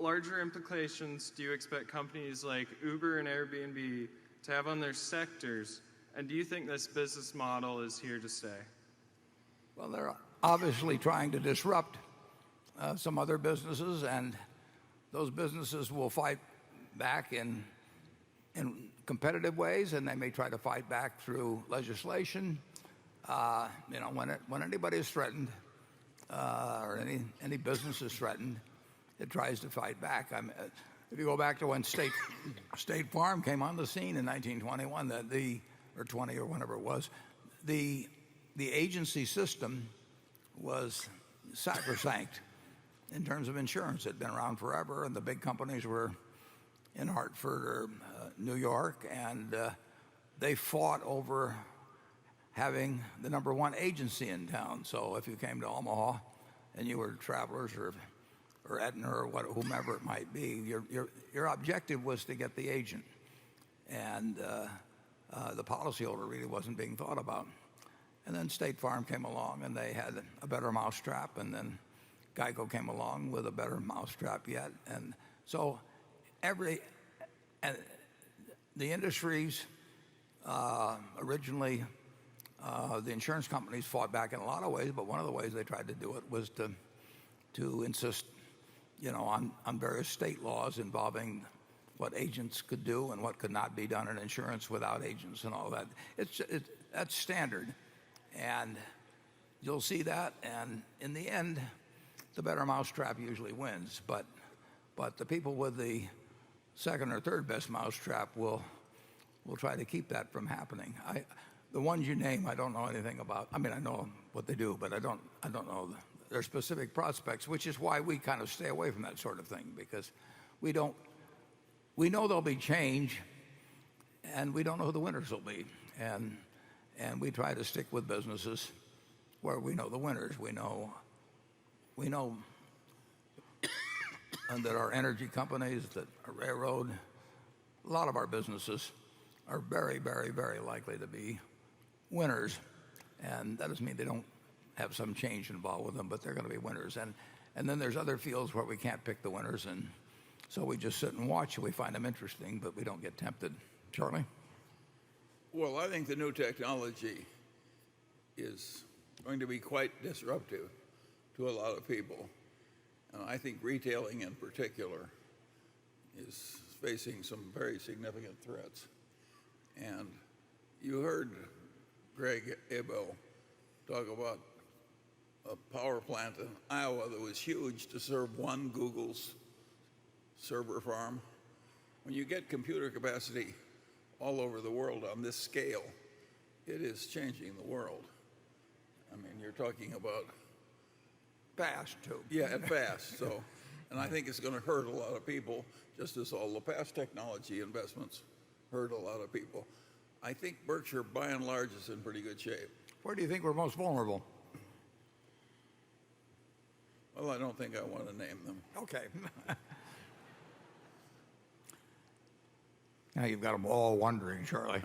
larger implications do you expect companies like Uber and Airbnb to have on their sectors? And do you think this business model is here to stay? Well, they're obviously trying to disrupt some other businesses, and those businesses will fight back in competitive ways, and they may try to fight back through legislation. When anybody is threatened, or any business is threatened, it tries to fight back. If you go back to when State Farm came on the scene in 1921, or 20 or whenever it was, the agency system was sacrosanct in terms of insurance. It had been around forever, and the big companies were in Hartford or New York, and they fought over having the number one agency in town. So if you came to Omaha and you were Travelers or Aetna or whomever it might be, your objective was to get the agent, and the policyholder really wasn't being thought about. And then State Farm came along, and they had a better mousetrap, and then Geico came along with a better mousetrap yet. And so the industries, originally, the insurance companies fought back in a lot of ways, but one of the ways they tried to do it was to insist on various state laws involving what agents could do and what could not be done in insurance without agents and all that. That's standard, and you'll see that, and in the end, the better mousetrap usually wins. But the people with the second or third best mousetrap will try to keep that from happening. The ones you name, I don't know anything about. I mean, I know what they do, but I don't know their specific prospects, which is why we kind of stay away from that sort of thing, because we know there'll be change, and we don't know who the winners will be. And we try to stick with businesses where we know the winners. We know and that our energy companies, that our railroad, a lot of our businesses are very, very, very likely to be winners. And that doesn't mean they don't have some change involved with them, but they're going to be winners. And then there's other fields where we can't pick the winners, and so we just sit and watch, and we find them interesting, but we don't get tempted. Charlie? Well, I think the new technology is going to be quite disruptive to a lot of people. And I think retailing in particular is facing some very significant threats. And you heard Greg Abel talk about a power plant in Iowa that was huge to serve one Google's server farm. When you get computer capacity all over the world on this scale, it is changing the world. I mean, you're talking about Fast, too. Yeah, and fast. And I think it's going to hurt a lot of people, just as all the past technology investments hurt a lot of people. I think Berkshire, by and large, is in pretty good shape. Where do you think we're most vulnerable? Well, I don't think I want to name them. Okay. Now you've got them all wondering, Charlie.